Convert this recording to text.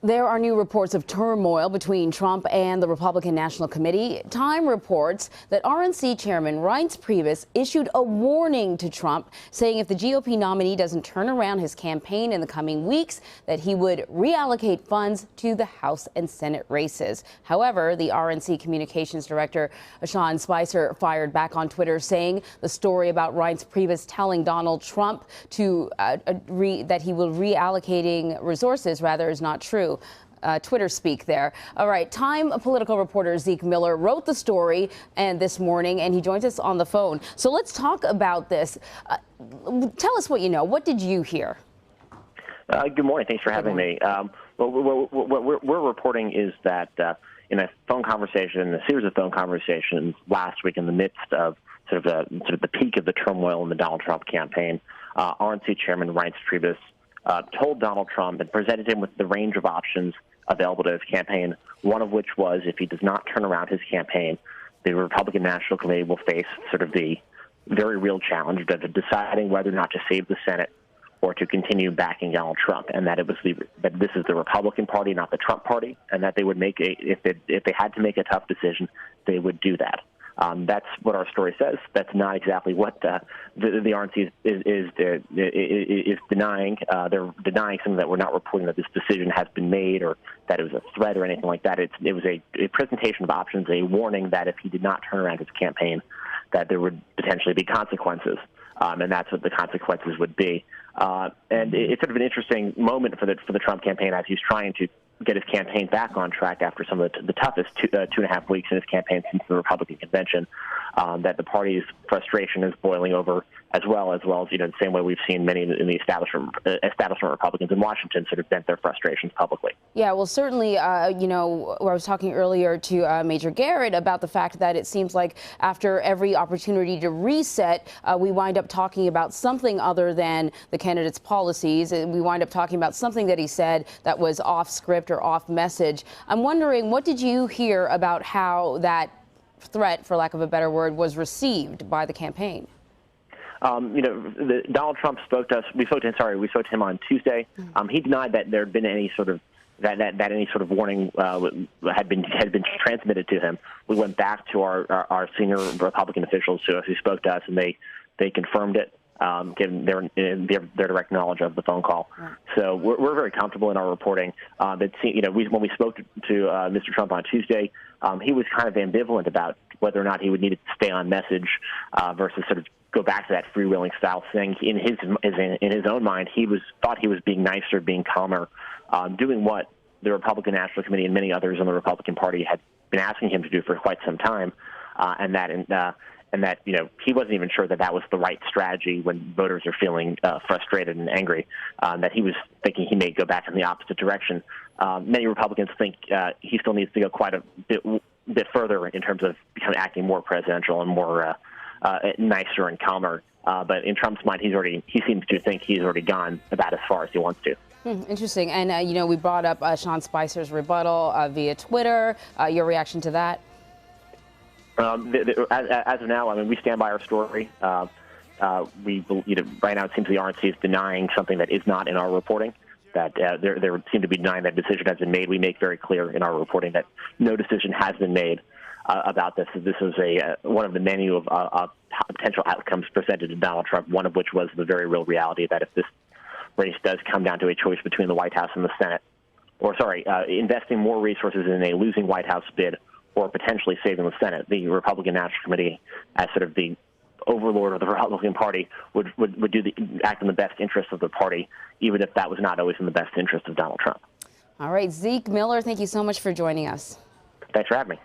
There are new reports of turmoil between Trump and the Republican National Committee. Time reports that RNC Chairman Reince Priebus issued a warning to Trump, saying if the GOP nominee doesn't turn around his campaign in the coming weeks, that he would reallocate funds to the House and Senate races. However, the RNC communications director, Sean Spicer, fired back on Twitter, saying the story about Reince Priebus telling Donald Trump to that he will reallocating resources is not true. Twitter speak there. All right. Time political reporter Zeke Miller wrote the story this morning, and he joins us on the phone. So let's talk about this. Tell us what you know. What did you hear? Good morning. Thanks for having me. What we're reporting is that in a series of phone conversations last week, in the midst of sort of the peak of the turmoil in the Donald Trump campaign, RNC Chairman Reince Priebus told Donald Trump and presented him with the range of options available to his campaign, one of which was if he does not turn around his campaign, the Republican National Committee will face sort of the very real challenge of deciding whether or not to save the Senate or to continue backing Donald Trump, and that that this is the Republican Party, not the Trump Party, and that they would make if they had to make a tough decision, they would do that. That's what our story says. That's not exactly what the RNC is denying. They're denying something that we're not reporting that this decision has been made or that it was a threat or anything like that. It was a presentation of options, a warning that if he did not turn around his campaign, that there would potentially be consequences, and that's what the consequences would be. And it's sort of an interesting moment for the Trump campaign as he's trying to get his campaign back on track after some of the toughest 2.5 weeks in his campaign since the Republican convention, that the party's frustration is boiling over as well as the same way we've seen many in the establishment Republicans in Washington sort of vent their frustrations publicly. Yeah, well, certainly, I was talking earlier to Major Garrett about the fact that it seems like after every opportunity to reset, we wind up talking about something other than the candidate's policies. And we wind up talking about something that he said that was off script or off message. I'm wondering, what did you hear about how that threat, for lack of a better word, was received by the campaign? Donald Trump spoke to us. We spoke to him on Tuesday. He denied that there had been any sort of any sort of warning had been transmitted to him. We went back to our senior Republican officials who spoke to us, and they confirmed it, given their direct knowledge of the phone call. Right. So we're very comfortable in our reporting. When we spoke to Mr. Trump on Tuesday, he was kind of ambivalent about whether or not he would need to stay on message versus sort of go back to that freewheeling style thing. In his own mind, thought he was being nicer, being calmer, doing what the Republican National Committee and many others in the Republican Party had been asking him to do for quite some time, and that he wasn't even sure that was the right strategy when voters are feeling frustrated and angry, that he was thinking he may go back in the opposite direction. Many Republicans think he still needs to go quite a bit further in terms of acting more presidential and more nicer and calmer. But in Trump's mind, he seems to think he's already gone about as far as he wants to. Interesting. And, we brought up Sean Spicer's rebuttal via Twitter. Your reaction to that? As of now, we stand by our story. Right now it seems the RNC is denying something that is not in our reporting, that there seem to be denying that decision has been made. We make very clear in our reporting that no decision has been made about this. This is one of the menu of potential outcomes presented to Donald Trump, one of which was the very real reality that if this race does come down to a choice between the White House and the Senate, investing more resources in a losing White House bid or potentially saving the Senate, the Republican National Committee, as sort of the overlord of the Republican Party, would act in the best interest of the party, even if that was not always in the best interest of Donald Trump. All right, Zeke Miller, thank you so much for joining us. Thanks for having me.